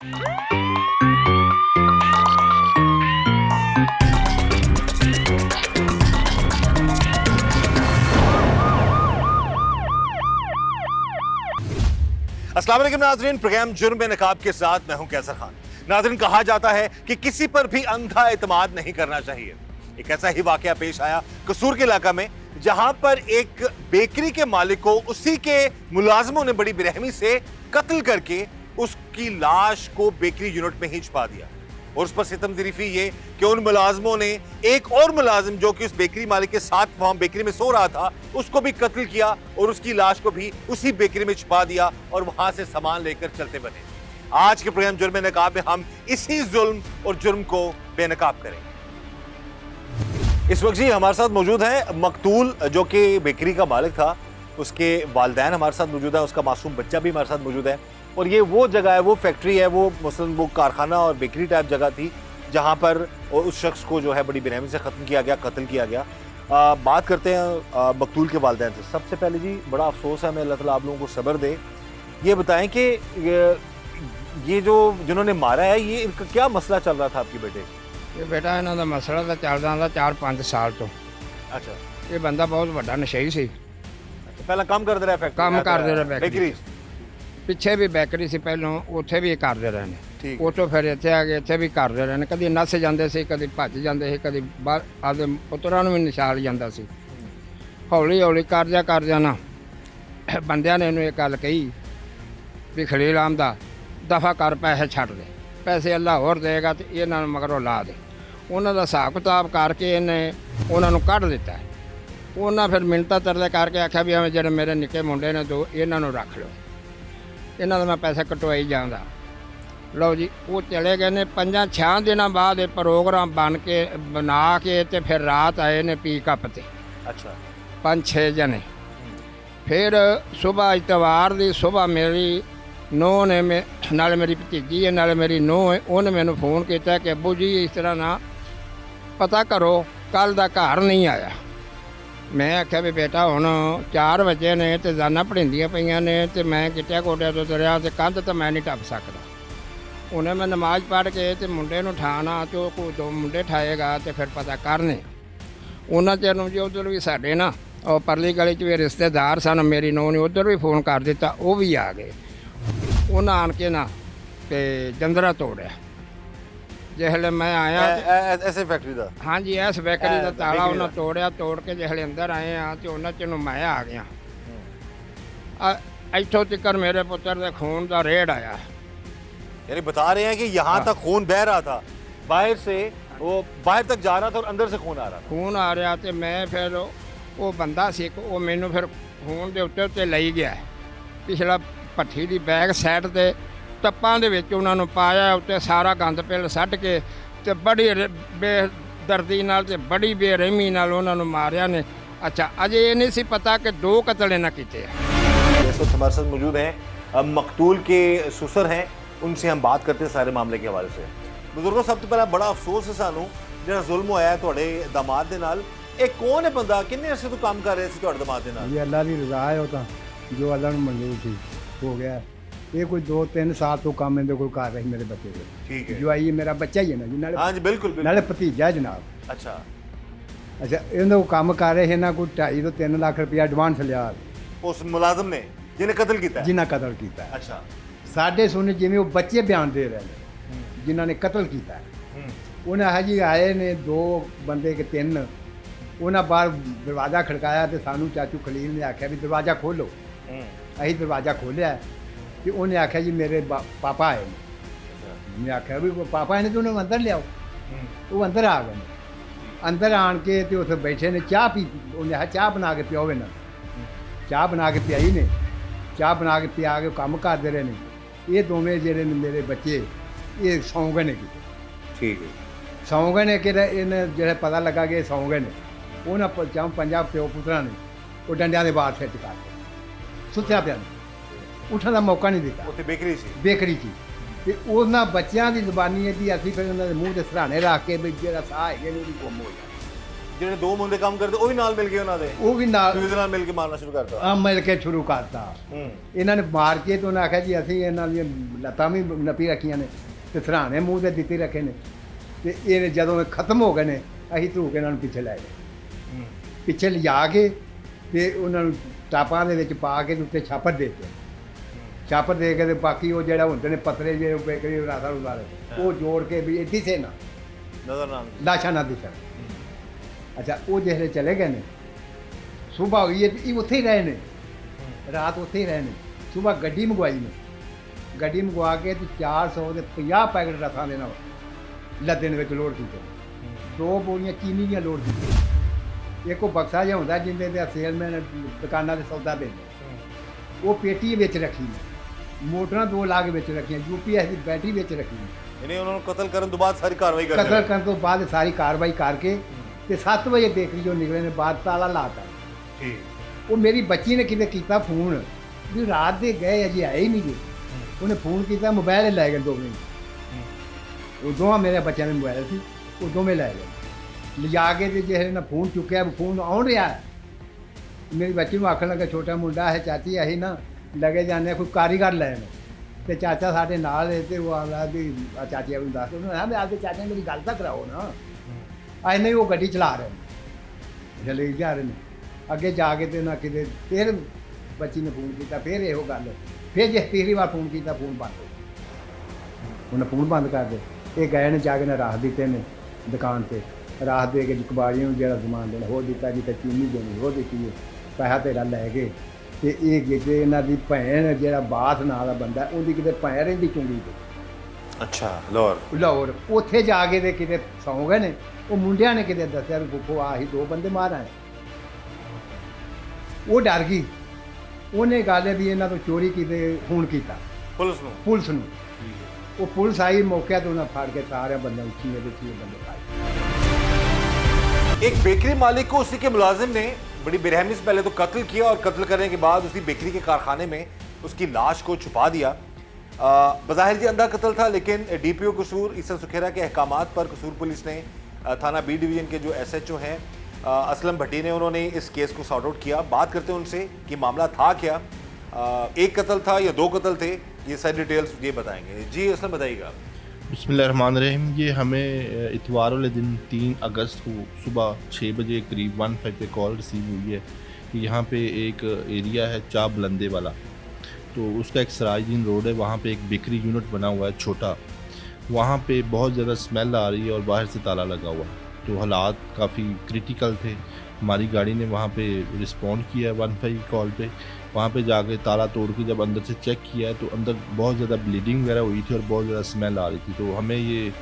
अस्सलाम वालेकुम नाज़रीन, प्रोग्राम जुर्म नकाब के साथ मैं हूं कैसर खान। नाज़रीन, कहा जाता है कि किसी पर भी अंधा एतमाद नहीं करना चाहिए। एक ऐसा ही वाकया पेश आया कसूर के इलाका में, जहां पर एक बेकरी के मालिक को उसी के मुलाजमों ने बड़ी बेरहमी से कत्ल करके उसकी लाश को बेकरी यूनिट में ही छुपा दिया। और उस पर सितम ज़रीफी ये कि उन मुलाजमों ने एक और मुलाजिम जो कि उस बेकरी मालिक के साथ वहां बेकरी में सो रहा था, उसको भी कत्ल किया और उसकी लाश को भी उसी बेकरी में छुपा दिया और वहां से सामान लेकर चलते बने। आज के प्रोग्राम जुर्म नकाब में हम इसी जुल्म और जुर्म को बेनकाब करेंगे। इस वक्त जी हमारे साथ मौजूद है मकतूल, जो कि बेकरी का मालिक था, उसके वालिदैन हमारे साथ मौजूद है, उसका मासूम बच्चा भी हमारे साथ मौजूद है। और ये वो जगह है, वो फैक्ट्री है, वो मसलन वो कारखाना और बेकरी टाइप जगह थी जहाँ पर उस शख्स को जो है बड़ी बेरहमी से ख़त्म किया गया, कत्ल किया गया। बात करते हैं मकतूल के वालिदैन से। सबसे पहले जी बड़ा अफसोस है, मैं अल्लाह ताला आप लोगों को सब्र दे। ये बताएं कि ये जो जिन्होंने मारा है, ये इनका क्या मसला चल रहा था आपके बेटे? ये बेटा इन्हों का मसला तो चलता था 4-5 साल तो। अच्छा, ये बंदा बहुत बड़ा नशई सी। पहला काम करते रहे फैक्ट्री, काम करते रहे बेकरी, पिछे भी बेकरी सी पहलों, उत्थे भी करते रहे ने। उतों फिर इत्थे आ गए, इत्थे भी करते रहे ने। कभी नस जाते सी, कभी भज जाते सी, कभी बाहर आपदे पुत्तरां नूं भी निशाल जाता सी। हौली हौली करदਿਆਂ ना बंदियां ने इन्हूं ये गल कही भी खलील आमदा दफा कर, पैसे छड्ड दे, पैसे अल्लाह होर देगा तो इन्हां नूं मगरों ला दे। उन्हां दा हिसाब किताब करके इन्हें उन्हां नूं कढ दिता। उन्हां फिर मिन्नतां तरले करके आख्या भी एवें जिहड़े मेरे निक्के मुंडे ने दो, इन्हां नूं रख लो, इन्हां दा मैं पैसे कटवाई जांदा। लो जी, वो चले गए ने। 5-6 दिनों बाद प्रोग्राम बना के ते फिर रात आए ने पिकअप ते। अच्छा, 5-6 जने। फिर सुबह इतवार की सुबह मेरी नूंह ने नाले मेरी भतीजी है, नाले मेरी नूंह है, उन्हें मैंने फ़ोन किया कि अब्बू जी इस तरह ना पता करो, कल दा घर नहीं आया। मैं आख्या भी बेटा हुण 4 बजे ने तो जाना पढ़िंदियां पईयां ने, तो मैं गिट्टिया गोड्या तो तुरिया तो कंध तो मैं नहीं टप सकदा। उन्हें मैं नमाज पढ़ के तो मुंडे नूं ठाना, तो कोई 2 मुंडे ठाएगा तो फिर पता करने। उन्हां चਿਰ ਨੂੰ जी उधर भी साढ़े ना और परली गली च भी रिश्तेदार सन, मेरी नूंह ने उधर भी फ़ोन कर दिता, वो भी आ गए। उन्हें आन के ना तो जंदरा तोड़िया। जिसले मैं आया ऐसे फैक्ट्री का, हाँ जी, इस बेकरी का ताला उन्हें तोड़िया। तोड़ के जिसले अंदर आए हैं तो उन्हें चनू मैं आ गया। इतों तक मेरे पुत्र के खून का रेड़ आया। यानी बता रहे हैं कि यहाँ तक खून बह रहा था, बाहर से वो बाहर तक जा रहा था और अंदर से खून आ रहा था। खून आ रहा तो मैं फिर वो बंदा सी वो मैनू फिर खून के उत्ते उत्ते लई गया। पिछला भट्ठी की बैक साइड से टप्पां दे विच उन्हां नूं पाया, उत्ते सारा गंद पिल सੱਟ के ते बड़ी बेदर्दी नाल ते बड़ी बेरहमी नाल उन्हां नूं मारिया ने। अच्छा, अजे ये नहीं सी पता कि 2 कतल इन्हां कीते हैं। इस वक्त हमारे साथ मौजूद हैं मकतूल के ससुर हैं, उनसे हम बात करते हैं सारे मामले के हवाले से। बुजुर्गों, सब तो पहला बड़ा अफसोस है सानू जो जुल्म होया है तुहाडे दामाद दे नाल। ਇਹ कौन है बंदा, किन्ने अरसे तो काम कर रहे सी तुहाडे दामाद दे नाल? ये अल्लाह की रज़ा है, वो तो जो अल्लाह ने मंजूर थी हो गया। ये कोई 2-3 साल तो काम इहदे कोल कर रही मेरे बच्चे को। ठीक है, जो आई मेरा बच्चा ही है ना जी, नाले हाँ जी, बिल्कुल नाले भतीजा है जनाब। अच्छा, इन्हें को काम कर रहे हैं ना, कोई 2.5 ਤੋਂ 3 लाख रुपया एडवांस लिया उस मुलाजिम ने जिन्हें कत्ल किया है। जिन्हें कतल किया है। अच्छा, साढ़े सुने जिमें वो बच्चे बयान दे रहे हैं जिन्होंने कतल किया है। उन्हें है जी आए ने 2 बंदे के 3, उन्हें बाहर दरवाज़ा खड़काया तो सानू चाचू खलील ने आख्या भी दरवाज़ा खोलो। असी दरवाज़ा खोलिया तो उन्हें आख्या जी मेरे पापा आए ने। मैं आख्या भी पापा आए ने तो उन्हें अंदर लियाओ। वो अंदर आ गए। अंदर आन के तो उत्थे बैठे ने, चाह पी, उन्हें आख्या चाह बना के पियाओ ना। चाह बना के पियाई ने, चाह बना के पिया के काम करते रहे ने। ये दोवें जेडे मेरे बच्चे ये सौ गए ने। ठीक है, सौ गए ने कि इन्हें जो पता लगा कि सौ गए ने। उन्हें 5 प्यो पुत्रा ने वो डंडिया के बाद फिर चुका सुत्या पिया, उठने का मौका नहीं दिता। उत्थे बेकरी सी, बेकरी ची ते उन्हां बच्चों की जबानी है जी, असीं फिर उन्होंने मूँह के सराहने रख के भी जो साह है गुम हो जाए। ਜਿਹੜੇ ਦੋ ਮੁੰਡੇ ਕੰਮ ਕਰਦੇ ਉਹ ਵੀ ਨਾਲ ਮਿਲ ਗਏ ਉਹਨਾਂ ਦੇ ਉਹ ਵੀ ਨਾਲ ਦੂਜੇ ਨਾਲ ਮਿਲ ਕੇ ਮਾਰਨਾ ਸ਼ੁਰੂ ਕਰਤਾ ਆ ਮਿਲ ਕੇ ਸ਼ੁਰੂ ਕਰਤਾ। ਇਹਨਾਂ ਨੇ ਮਾਰ ਕੇ ਤੇ ਉਹਨਾਂ ਆਖਿਆ ਜੀ ਅਸੀਂ ਇਹਨਾਂ ਦੀਆਂ ਲੱਤਾਂ ਵੀ ਨੱਪੀ ਰੱਖੀਆਂ ਨੇ ਤੇ ਸਰਾਣੇ ਮੂੰਹ ਤੇ ਦਿੱਤੇ ਰੱਖੇ ਨੇ ਤੇ ਇਹ ਜਦੋਂ ਖਤਮ ਹੋ ਗਏ ਨੇ ਅਸੀਂ ਧੂ ਕੇ ਇਹਨਾਂ ਨੂੰ ਪਿੱਛੇ ਲੈ ਗਏ। ਪਿੱਛੇ ਲਿਜਾ ਕੇ ਤੇ ਉਹਨਾਂ ਨੂੰ ਟਾਪਾਂ ਦੇ ਵਿੱਚ ਪਾ ਕੇ ਉੱਤੇ ਛਾਪਰ ਦੇ ਦਿੱਤੇ। ਛਾਪਰ ਦੇ ਕੇ ਤੇ ਬਾਕੀ ਉਹ ਜਿਹੜਾ ਹੁੰਦੇ ਨੇ ਪਤਰੇ ਜਿਹੜੇ ਬੇਕਰੀ ਰਾਸਾ ਵਾਲੇ ਉਹ ਜੋੜ ਕੇ ਵੀ ਇੱਥੇ ਸੇ ਨਾ ਨਜ਼ਰ ਨਾ ਲਾਸ਼ਾਂ ਨਾ ਦਿਸਣ। ਅੱਛਾ ਉਹ ਜਿਹੜੇ ਚਲੇ ਗਏ ਨੇ ਸੁਬਾਹ ਹੋਈ ਹੈ ਇਹ ਉੱਥੇ ਹੀ ਰਹੇ ਨੇ ਰਾਤ ਉੱਥੇ ਹੀ ਰਹੇ ਨੇ। ਸੁਬਾਹ ਗੱਡੀ ਮੰਗਵਾਈ ਨੇ ਗੱਡੀ ਮੰਗਵਾ ਕੇ ਤੇ 400 ਦੇ 50 ਪੈਕਟ ਰਸਾਂ ਦੇ ਨਾਲ ਲੱਦੇ ਦੇ ਵਿੱਚ ਲੋਡ ਕੀਤੇ। 2 ਬੋਰੀਆਂ ਚੀਨੀ ਦੀਆਂ ਲੋਡ ਕੀਤੀਆਂ। ਇੱਕ ਉਹ ਬਕਸਾ ਜਿਹਾ ਹੁੰਦਾ ਜਿੰਦੇ ਤੇ ਸੇਲਮੈਨ ਦੁਕਾਨਾਂ ਦੇ ਸੌਦਾ ਦਿੰਦੇ ਉਹ ਪੇਟੀ ਵਿੱਚ ਰੱਖੀ ਨੇ। ਮੋਟਰਾਂ 2 ਲਾ ਕੇ ਵਿੱਚ ਰੱਖੀਆਂ। UPS ਦੀ ਬੈਟਰੀ ਵਿੱਚ ਰੱਖੀ ਨੇ। ਇਹਨੇ ਉਹਨਾਂ ਨੂੰ ਕਤਲ ਕਰਨ ਤੋਂ ਬਾਅਦ ਸਾਰੀ ਕਾਰਵਾਈ ਕਰਦੇ ਕਤਲ ਕਰਨ ਤੋਂ ਬਾਅਦ ਸਾਰੀ ਕਾਰਵਾਈ ਕਰਕੇ ਤੇ 7 ਵਜੇ ਬੇਕਰੀ ਜੋ ਨਿਕਲੇ ਨੇ ਬਾਅਦ ਤਾਲਾ ਲਾਤਾ। ਠੀਕ ਉਹ ਮੇਰੀ ਬੱਚੀ ਨੇ ਕਿਤੇ ਕੀਤਾ ਫੋਨ ਵੀ ਰਾਤ ਦੇ ਗਏ ਅਜੇ ਆਏ ਹੀ ਨਹੀਂ ਜੀ। ਉਹਨੇ ਫੋਨ ਕੀਤਾ ਮੋਬਾਈਲ ਲੈ ਗਏ 2 ਮਿੰਟ। ਉਹ ਦੋਵਾਂ ਮੇਰੇ ਬੱਚਿਆਂ ਦੇ ਮੋਬਾਈਲ ਸੀ ਉਹ ਦੋਵੇਂ ਲੈ ਗਏ ਲਿਜਾ ਕੇ ਤੇ ਜਿਹੜੇ ਨੇ ਫੋਨ ਚੁੱਕਿਆ ਫੋਨ ਆਉਣ ਰਿਹਾ। ਮੇਰੀ ਬੱਚੀ ਨੂੰ ਆਖਣ ਲੱਗਾ ਛੋਟਾ ਮੁੰਡਾ ਹੈ ਚਾਚੀ ਅਸੀਂ ਨਾ ਲਗੇ ਜਾਂਦੇ ਕੋਈ ਕਾਰੀਗਰ ਲੈਣ ਤੇ ਚਾਚਾ ਸਾਡੇ ਨਾਲ ਹੈ ਤੇ ਉਹ ਆਲਾ ਵੀ ਚਾਚੀ ਨੂੰ ਦੱਸ ਉਹਨੂੰ ਹਾਂ ਵੀ ਆਪਦੇ ਚਾਚੇ ਮੇਰੀ ਗੱਲ ਤਾਂ ਕਰਾਓ ਨਾ। ਅੱਜ ਨਹੀਂ ਉਹ ਗੱਡੀ ਚਲਾ ਰਹੇ ਨੇ ਚਲੇ ਜਾ ਰਹੇ ਨੇ ਅੱਗੇ ਜਾ ਕੇ ਤੇ ਨਾ ਕਿਤੇ ਫਿਰ ਬੱਚੀ ਨੇ ਫੋਨ ਕੀਤਾ ਫਿਰ ਇਹੋ ਗੱਲ ਫਿਰ ਜੇ ਤੀਸਰੀ ਵਾਰ ਫੋਨ ਕੀਤਾ ਫੋਨ ਬੰਦ ਹੋ ਗਿਆ। ਉਹਨੇ ਫੋਨ ਬੰਦ ਕਰ ਦੇ। ਇਹ ਗਏ ਨੇ ਜਾ ਕੇ ਨਾ ਰਾਖ ਦਿੱਤੇ ਨੇ ਦੁਕਾਨ ਤੇ ਰਾਖ ਦੇ ਕੇ ਕਬਾੜੀਆਂ ਨੂੰ ਜਿਹੜਾ ਸਮਾਨ ਦੇਣਾ ਹੋਰ ਦਿੱਤਾ ਜੀ ਤੇ ਚੀਨੀ ਦੇਣੀ ਹੋਰ ਦਿੱਤੀ ਹੈ ਪੈਸਾ ਤੇਰਾ ਲੈ ਗਏ ਤੇ ਇਹ ਕਿਤੇ ਇਹਨਾਂ ਦੀ ਭੈਣ ਜਿਹੜਾ ਬਾਥ ਨਾਂ ਦਾ ਬੰਦਾ ਉਹਦੀ ਕਿਤੇ ਭੈਣ ਰਹਿੰਦੀ ਚੁੰਗੀ ਤੇ ਅੱਛਾ ਲਾਹੌਰ ਉੱਥੇ ਜਾ ਕੇ ਤੇ ਕਿਤੇ ਸੌਂ ਗਏ ਨੇ। ਉਹ ਮੁੰਡਿਆਂ ਨੇ ਕਿਤੇ ਦੱਸਿਆ ਵੀ ਫੁੱਫੋ ਆਹੀ 2 ਬੰਦੇ ਮਾਰ ਆਏ। ਉਹ ਡਰ ਗਈ। ਉਹਨੇ ਗੱਲ ਵੀ ਇਹਨਾਂ ਤੋਂ ਚੋਰੀ ਕੀਤੇ ਫੋਨ ਕੀਤਾ ਪੁਲਿਸ ਨੂੰ। ਉਹ ਪੁਲਿਸ आई मौके तो उन्हें फाड़ के सारे बंदे उठिए बंदे खाए। एक बेकरी मालिक को उसी के मुलाजिम ने बड़ी बेरहमी से पहले तो कत्ल किया और कत्ल करने के बाद उसी बेकरी के कारखाने में उसकी लाश को छुपा दिया। बज़ाहिर जी अंधा कत्ल था लेकिन DPO कसूर ईसा सुखेरा के अहकामात पर कसूर पुलिस ने थाना B डिवीज़न के जो SHO हैं असलम भट्टी ने उन्होंने इस केस को सॉर्ट आउट किया। बात करते हैं उनसे कि मामला था क्या, एक कत्ल था या 2 कत्ल थे, ये सारी डिटेल्स ये बताएंगे। जी असलम बताइएगा। बिस्मिल्लाहिर्रहमानिर्रहीम। ये हमें इतवार वाले दिन 3 अगस्त को सुबह 6 बजे करीब 15 पे कॉल रिसीव हुई है कि यहाँ पे एक एरिया है चा बुलंदे वाला, तो उसका एक सराजुद्दीन रोड है, वहाँ पे एक बेकरी यूनिट बना हुआ है छोटा। वहाँ पे बहुत ज़्यादा स्मेल आ रही है और बाहर से ताला लगा हुआ है, तो हालात काफ़ी क्रिटिकल थे। हमारी गाड़ी ने वहाँ पे रिस्पॉन्ड किया 15 कॉल पे। वहाँ पे जाके ताला तोड़ के जब अंदर से चेक किया तो अंदर बहुत ज़्यादा ब्लीडिंग वगैरह हुई थी और बहुत ज़्यादा स्मेल आ रही थी। तो हमें ये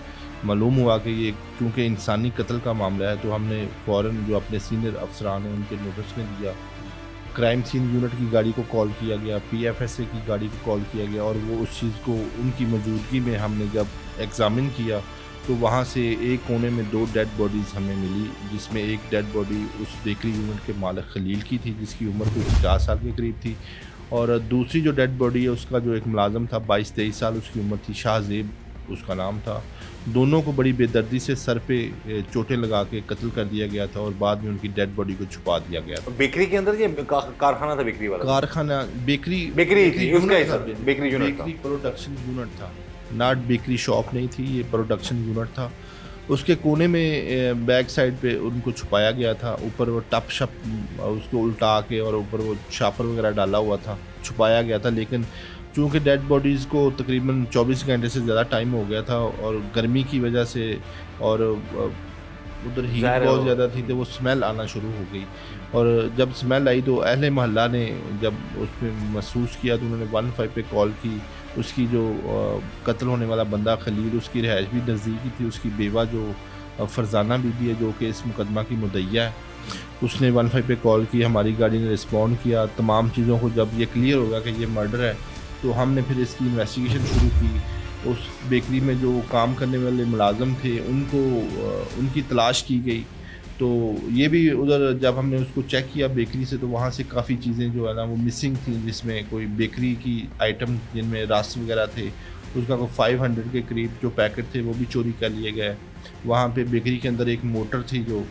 मालूम हुआ कि ये क्योंकि इंसानी कत्ल का मामला है तो हमने फ़ौरन जो अपने सीनियर अफसरान हैं उनके नोटिस में दिया। क्राइम सीन यूनिट की गाड़ी को कॉल किया गया, PFSA की गाड़ी को कॉल किया गया और वो उस चीज़ को उनकी मौजूदगी में हमने जब एग्ज़ामिन किया तो वहाँ से एक कोने में 2 डेड बॉडीज़ हमें मिली, जिसमें एक डेड बॉडी उस बेकरी यूनिट के मालिक खलील की थी जिसकी उम्र कोई 50 साल के करीब थी, और दूसरी जो डेड बॉडी है उसका जो एक मुलाजम था 22-23 साल उसकी उम्र थी, शाहजेब उसका नाम था। दोनों को बड़ी बेदर्दी से सर पे चोटें लगा के कत्ल कर दिया गया था और बाद में उनकी डेड बॉडी को छुपा दिया गया था। बेकरी के अंदर ये कारखाना था बेकरी वाला? कारखाना बेकरी प्रोडक्शन यूनिट था, नॉट बेकरी शॉप नहीं थी, ये प्रोडक्शन यूनिट था। उसके कोने में बैक साइड पे उनको छुपाया गया था, ऊपर वो टप शप उसको उल्टा के और ऊपर वो शापर वगैरह डाला हुआ था, छुपाया गया था। लेकिन चूँकि डेड बॉडीज़ को तकरीबन 24 घंटे से ज़्यादा टाइम हो गया था और गर्मी की वजह से और उधर हीट बहुत ज़्यादा थी तो वो स्मेल आना शुरू हो गई, और जब स्मेल आई तो अहले मोहल्ला ने जब उसमें महसूस किया तो उन्होंने 15 पे कॉल की। उसकी जो कत्ल होने वाला बंदा खलील, उसकी रिहाइश भी नज़दीकी थी, उसकी बेवा जो फरजाना बीबी है जो कि इस मुकदमा की मुद्दईया है, उसने 15 पे कॉल की। हमारी गाड़ी ने रिस्पॉन्ड किया। तमाम चीज़ों को जब ये क्लियर होगा कि ये मर्डर है तो हमने फिर इसकी इन्वेस्टिगेशन शुरू की। उस बेकरी में जो काम करने वाले मुलाजम थे उनको उनकी तलाश की गई। तो ये भी उधर जब हमने उसको चेक किया बेकरी से तो वहाँ से काफ़ी चीज़ें जो है ना वो मिसिंग थी, जिसमें कोई बेकरी की आइटम जिनमें रस वगैरह थे उसका कोई 500 के करीब जो पैकेट थे वो भी चोरी कर लिए गए। वहाँ पे बेकरी के अंदर एक मोटर थी जो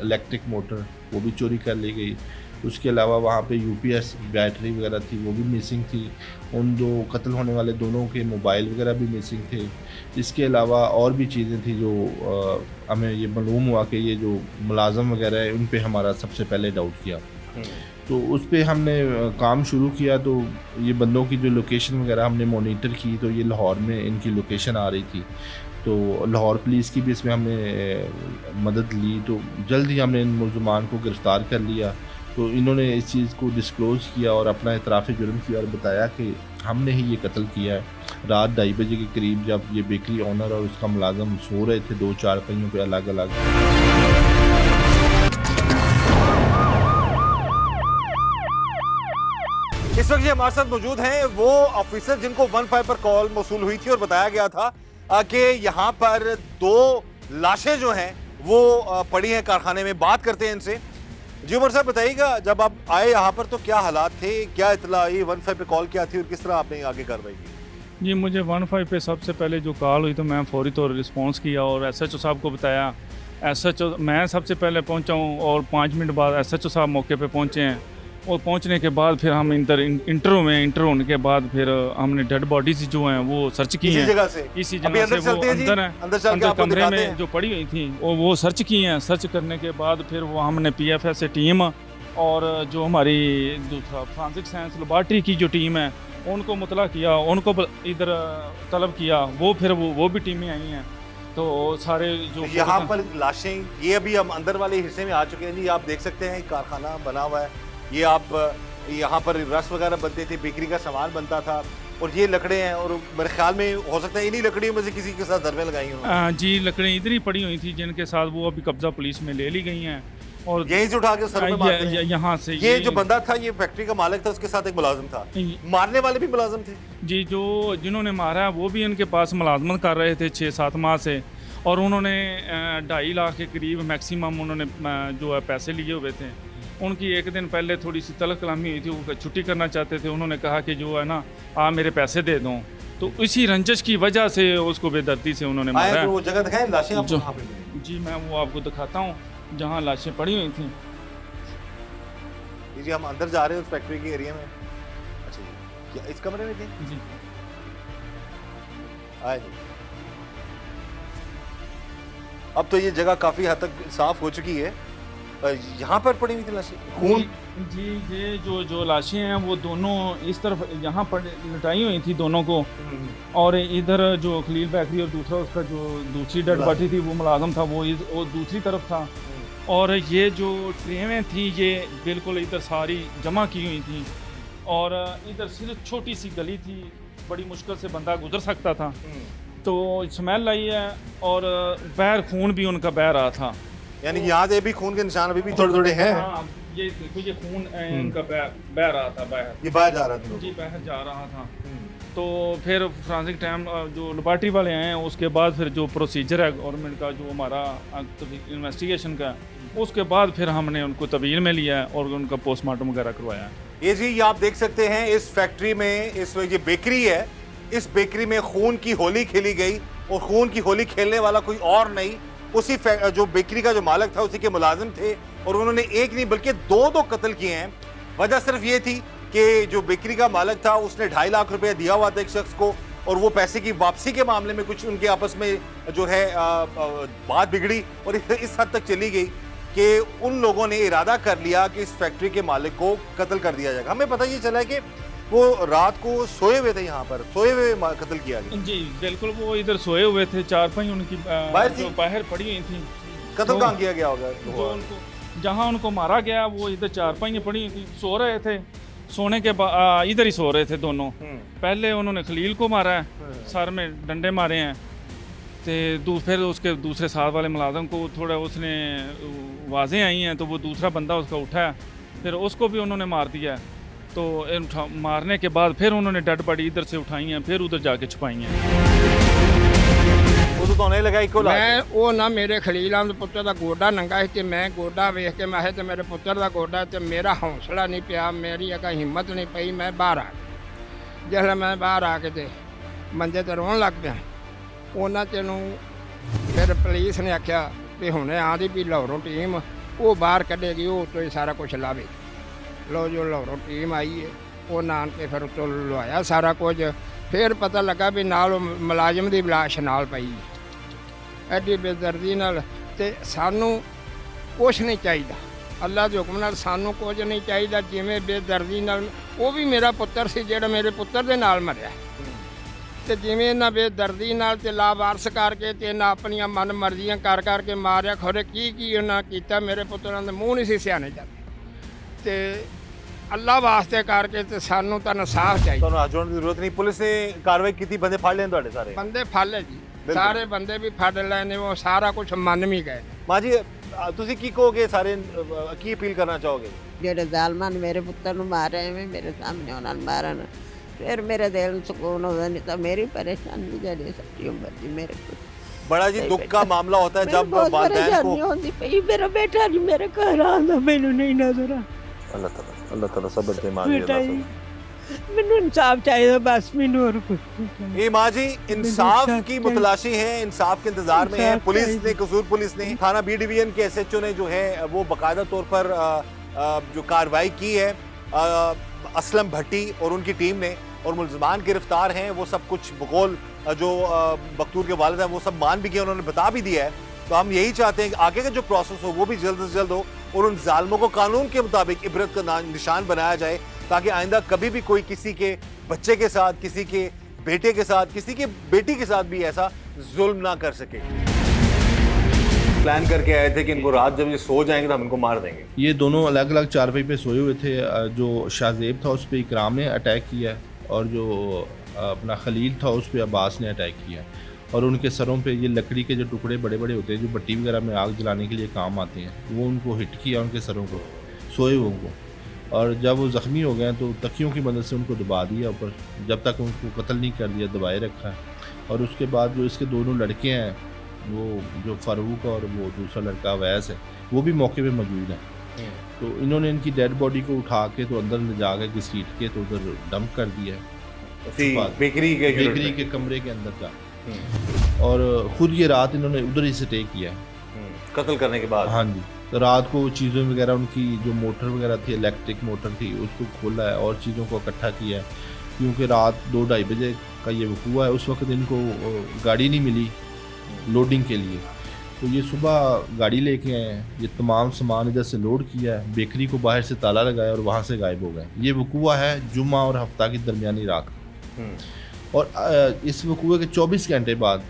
इलेक्ट्रिक मोटर, वो भी चोरी कर ली गई। उसके अलावा वहाँ पे यूपीएस बैटरी वगैरह थी, वो भी मिसिंग थी। उन दो कत्ल होने वाले दोनों के मोबाइल वगैरह भी मिसिंग थे। इसके अलावा और भी चीज़ें थी जो हमें ये मालूम हुआ कि ये जो मुलाजम वगैरह है उन पे हमारा सबसे पहले डाउट किया। तो उस पर हमने काम शुरू किया। तो ये बंदों की जो लोकेशन वगैरह हमने मॉनिटर की, तो ये लाहौर में इनकी लोकेशन आ रही थी। तो लाहौर पुलिस की भी इसमें हमने मदद ली। तो जल्द ही हमने इन मुलजमान को गिरफ़्तार कर लिया। तो इन्होंने इस चीज़ को डिस्क्लोज़ किया और अपना इतराफ़ जुर्म किया और बताया कि हमने ही ये कत्ल किया है। रात 2:30 बजे के करीब जब ये बेकरी ऑनर और उसका मुलाजम सो रहे थे 2 चारपाइयों पे अलग अलग। इस वक्त ये हमारे साथ मौजूद हैं वो ऑफिसर जिनको 15 पर कॉल मौसूल हुई थी और बताया गया था कि यहाँ पर 2 लाशें जो हैं वो पड़ी हैं कारखाने में। बात करते हैं इनसे। जी उमर साहब बताइएगा, जब आप आए यहाँ पर तो क्या हालात थे, क्या इतला आई, 15 पे कॉल क्या थी और किस तरह आपने आगे कार्रवाई की? जी मुझे 15 पे सबसे पहले जो कॉल हुई तो मैं फौरी तौर पर रिस्पॉन्स किया और एसएचओ साहब को बताया। एसएचओ मैं सबसे पहले पहुंचा हूं और 5 मिनट बाद एसएचओ साहब मौके पे पहुंचे हैं और पहुंचने के बाद फिर हम इंटर होने के बाद फिर हमने डेड बॉडीज जो हैं वो सर्च की हैं। इसी जगह से वो अंदर है, अंदर कमरे में जो पड़ी हुई थी वो सर्च की हैं। सर्च करने के बाद फिर वो हमने पीएफएस से टीम और जो हमारी दूसरा फॉरेंसिक साइंस लेबॉर्ट्री की जो टीम है उनको मुतला किया, उनको इधर तलब किया। वो फिर वो भी टीमें आई हैं। तो सारे जो यहाँ पर लाशें ये अभी हम अंदर वाले हिस्से में आ चुके हैं जी। आप देख सकते हैं कारखाना बना हुआ है। ये आप यहाँ पर रस वगैरह बनते थे, बेकरी का सामान बनता था और ये लकड़े हैं और मेरे ख्याल में हो सकता है इन्हीं लकड़ियों में से किसी के साथ धरने लगाई हो। जी लकड़ें इधर ही पड़ी हुई थी जिनके साथ वो अभी कब्जा पुलिस में ले ली गई हैं और यहीं से उठा के सर में मारते हैं। यहाँ से ये जो बंदा था ये फैक्ट्री का मालिक था, उसके साथ एक मुलाजिम था। मारने वाले भी मुलाजिम थे जी। जो जिन्होंने मारा वो भी इनके पास मुलाजमत कर रहे थे 6-7 माह से और उन्होंने 2.5 लाख के करीब मैक्सिमम उन्होंने जो है पैसे लिए हुए थे। उनकी एक दिन पहले थोड़ी सी तलब कलामी हुई थी, वो छुट्टी करना चाहते थे। उन्होंने कहा कि जो है ना आप मेरे पैसे दे दो। तो इसी रंजिश की वजह से उसको बेदर्दी से उन्होंने मारा। तो वो जगह दिखाएं लाशें आप कहाँ पे? जी मैं वो आपको दिखाता हूँ जहाँ लाशें पड़ी हुई थी। जी हम अंदर जा रहे हैं उस फैक्ट्री के एरिया में। अच्छा जी इस कमरे में थे जी। आए अब तो ये जगह काफी हद तक साफ हो चुकी है। यहाँ पर पड़ी हुई थी लाशें खून। जी ये जो लाशें हैं वो दोनों इस तरफ यहाँ पर लटाई हुई थी दोनों को और इधर जो खलील बेकरी और दूसरा उसका जो दूसरी डेड बॉडी थी वो मुलाजम था वो दूसरी तरफ था। और ये जो ट्रेनें थी ये बिल्कुल इधर सारी जमा की हुई थी और इधर सिर्फ छोटी सी गली थी, बड़ी मुश्किल से बंदा गुजर सकता था। तो स्मेल आई है और बहर खून भी उनका बह रहा था। यानी यहाँ से भी खून के निशान अभी भी थोड़े हैं। हाँ, ये देखो ये खून इनका बह रहा था, बाहर ये बाहर जा रहा था जी, बाहर जा रहा था। तो फिर फ्रांसिक टाइम जो लेबॉर्ट्री वाले आए हैं उसके बाद फिर जो प्रोसीजर है गवर्नमेंट का जो हमारा इन्वेस्टिगेशन का उसके बाद फिर हमने उनको तबीन में लिया है और उनका पोस्टमार्टम वगैरह करवाया है। ये जी ये आप देख सकते हैं इस फैक्ट्री में इस ये बेकरी है, इस बेकरी में खून की होली खेली गई और खून की होली खेलने वाला कोई और नहीं, उसी जो बेकरी का जो मालिक था उसी के मुलाजिम थे और उन्होंने एक नहीं बल्कि 2 कत्ल किए हैं। वजह सिर्फ ये थी कि जो बेकरी का मालिक था उसने 2.5 लाख रुपया दिया हुआ था एक शख्स को और वो पैसे की वापसी के मामले में कुछ उनके आपस में जो है बात बिगड़ी और इस हद तक चली गई कि उन लोगों ने इरादा कर लिया कि इस फैक्ट्री के मालिक को कत्ल कर दिया जाएगा। हमें पता ये चला है कि वो रात को सोए हुए थे, यहाँ पर सोए हुए कत्ल किया गया। जी बिल्कुल, वो इधर सोए हुए थे, चारपाई उनकी बाहर पड़ी हुई थी। कत्ल कहाँ किया गया होगा? जो उनको जहाँ उनको मारा गया वो इधर चारपाई पड़ी हुई थी, सो रहे थे। सोने के बाद इधर ही सो रहे थे दोनों। पहले उन्होंने खलील को मारा है, सर में डंडे मारे हैं। तो फिर उसके दूसरे साथ वाले मुलाजम को थोड़ा उसने वाजें आई हैं तो वो दूसरा बंदा उसका उठा है, फिर उसको भी उन्होंने मार दिया। तो मारने के बाद फिर उन्होंने डेड बॉडी इधर से उठाई हैं, फिर उधर जाके छुपाई हैं। मैं वो ना मेरे खलील आम पुत्र का गोडा नंगा है, मैं गोडा वेख के मैं मेरे पुत्र का गोडा, तो मेरा हौसला नहीं पिया, मेरी एक हिम्मत नहीं पई। मैं बाहर आ गया। जिसले मैं बाहर आके ते मंजे ते रोन लग पिया, उन्होंने तेनों ਫਿਰ ਪੁਲਿਸ ਨੇ ਆਖਿਆ ਵੀ ਹੁਣੇ ਆਂਦੀ ਵੀ ਲਾਹੌਰੋਂ ਟੀਮ ਉਹ ਬਾਹਰ ਕੱਢੇਗੀ, ਉਹ ਤੋਂ ਹੀ ਸਾਰਾ ਕੁਝ ਲਾਵੇ। ਲੋ ਜੋ ਲਾਹੌਰੋਂ ਟੀਮ ਆਈ ਹੈ ਉਹਨਾਂ ਆਣ ਕੇ ਫਿਰ ਉੱਤੋਂ ਲਵਾਇਆ ਸਾਰਾ ਕੁਝ। ਫਿਰ ਪਤਾ ਲੱਗਾ ਵੀ ਨਾਲ ਉਹ ਮੁਲਾਜ਼ਮ ਦੀ ਲਾਸ਼ ਨਾਲ ਪਈ, ਐਡੀ ਬੇਦਰਦੀ ਨਾਲ। ਤੇ ਸਾਨੂੰ ਕੁਛ ਨਹੀਂ ਚਾਹੀਦਾ, ਅੱਲਾ ਦੇ ਹੁਕਮ ਨਾਲ ਸਾਨੂੰ ਕੁਝ ਨਹੀਂ ਚਾਹੀਦਾ। ਜਿਵੇਂ ਬੇਦਰਦੀ ਨਾਲ, ਉਹ ਵੀ ਮੇਰਾ ਪੁੱਤਰ ਸੀ ਜਿਹੜਾ ਮੇਰੇ ਪੁੱਤਰ ਦੇ ਨਾਲ ਮਰਿਆ, ਤੇ ਜਿਵੇਂ ਇਹਨਾਂ ਬੇਦਰਦੀ ਨਾਲ ਤੇ ਲਾਵਾਰਸ ਕਰਕੇ ਤੇ ਇਹਨਾਂ ਆਪਣੀਆਂ ਮਨ ਮਰਜ਼ੀਆਂ ਕਰ ਕਰਕੇ ਮਾਰਿਆ। ਖੋਰੇ ਕੀ ਉਹਨਾਂ ਕੀਤਾ, ਮੇਰੇ ਪੁੱਤਰਾਂ ਦੇ ਮੂੰਹ ਨਹੀਂ ਸੀ ਸਿਆਣੇ ਜਾਂਦੇ। ਤੇ ਅੱਲਾ ਵਾਸਤੇ ਕਰਕੇ ਤੇ ਸਾਨੂੰ ਤਾਂ ਇਨਸਾਫ ਚਾਹੀਦਾ। ਤੁਹਾਨੂੰ ਹੱਥ ਜੋੜਨ ਦੀ ਜ਼ਰੂਰਤ ਨਹੀਂ, ਪੁਲਿਸ ਨੇ ਕਾਰਵਾਈ ਕੀਤੀ, ਬੰਦੇ ਫੜ ਲੈਣ ਤੁਹਾਡੇ ਸਾਰੇ ਬੰਦੇ ਫੜ ਲਏ ਜੀ, ਸਾਰੇ ਬੰਦੇ ਵੀ ਫੜ ਲਏ ਨੇ, ਉਹ ਸਾਰਾ ਕੁਝ ਮੰਨ ਵੀ ਗਏ। ਮਾਂ ਜੀ ਤੁਸੀਂ ਕੀ ਕਹੋਗੇ, ਸਾਰੇ ਕੀ ਅਪੀਲ ਕਰਨਾ ਚਾਹੋਗੇ? ਜਿਹੜੇ ਜ਼ਾਲਮਾਂ ਨੇ ਮੇਰੇ ਪੁੱਤਰ ਨੂੰ ਮਾਰਿਆ, ਐਵੇਂ ਮੇਰੇ ਸਾਹਮਣੇ ਉਹਨਾਂ ਨੂੰ ਮਾਰਨ, ਫਿਰ ਮੇਰੇ ਦਿਲ ਨੂੰ ਸਕੂਨ ਹੋਦਾ। ਨਹੀਂ ਤਾਂ ਮੇਰੀ ਪਰੇਸ਼ਾਨੀ ਜਿਹੜੀ ਸਾਰੀ उम्र ਦੀ ਮੇਰੇ पुत्र। बड़ा जी दुख का मामला होता है जब वालिदैन को। होती पई मेरा बेटा नहीं मेरे घर आंदा, मैनू नहीं नजर अल्लाह ताला सब्र दे मां बेटा जी, मैनू इंसाफ चाहिए बस, मैनू और कुछ। ये माँ जी इंसाफ की मुतलाशी है, इंसाफ के इंतजार में है। पुलिस ने, कसूर पुलिस ने, थाना बी डिवीजन के SHO ने जो है वो बाकायदा तौर पर जो कार्रवाई की है, असलम भट्टी और उनकी टीम ने, और मुलजमान गिरफ्तार हैं। वो सब कुछ बकौल जो मकतूल के वालिद हैं वो सब मान भी गए, उन्होंने बता भी दिया है। तो हम यही चाहते हैं कि आगे का जो प्रोसेस हो वो भी जल्द से जल्द हो, और उन जालिमों को कानून के मुताबिक इबरत का निशान बनाया जाए, ताकि आइंदा कभी भी कोई किसी के बच्चे के साथ, किसी के बेटे के साथ, किसी की बेटी के साथ भी ऐसा जुल्म ना कर सके। प्लान करके आए थे कि इनको रात जब ये सो जाएंगे तो हम इनको मार देंगे। ये दोनों अलग अलग चारपाई पे सोए हुए थे। जो शाहजेब था उस पर इकराम ने अटैक किया, और जो अपना खलील था उस पर अब्बास ने अटैक किया। और उनके सरों पे ये लकड़ी के जो टुकड़े बड़े बड़े होते हैं जो भट्टी वगैरह में आग जलाने के लिए काम आते हैं, वो उनको हिट किया, उनके सरों को, सोए हुए को। और जब वो ज़ख्मी हो गए तो तकियों की मदद से उनको दबा दिया ऊपर, जब तक उनको कत्ल नहीं कर दिया, दबाए रखा है। और उसके बाद जो इसके दोनों लड़के हैं, वो जो फ़ारूक और वो दूसरा लड़का अवैस है, वो भी मौके पे मौजूद है। तो इन्होंने इनकी डेड बॉडी को उठा के तो अंदर ले जा के घसीट के तो उधर डंप कर दिया है, बेकरी के कमरे के अंदर जा। और ख़ुद ये रात इन्होंने उधर ही स्टे किया है कत्ल करने के बाद। हाँ जी, तो रात को चीज़ें वगैरह, उनकी जो मोटर वगैरह थी, इलेक्ट्रिक मोटर थी, उसको खोला है और चीज़ों को इकट्ठा किया है। क्योंकि रात 2-2:30 बजे का ये वकूआ है, उस वक्त इनको गाड़ी नहीं मिली लोडिंग के लिए, तो ये सुबह गाड़ी लेके आए हैं। ये तमाम सामान इधर से लोड किया है, बेकरी को बाहर से ताला लगाया और वहाँ से गायब हो गए। ये वकूआ है जुम्मा और हफ्ता की दरमियानी रात। और इस वकूए के 24 घंटे बाद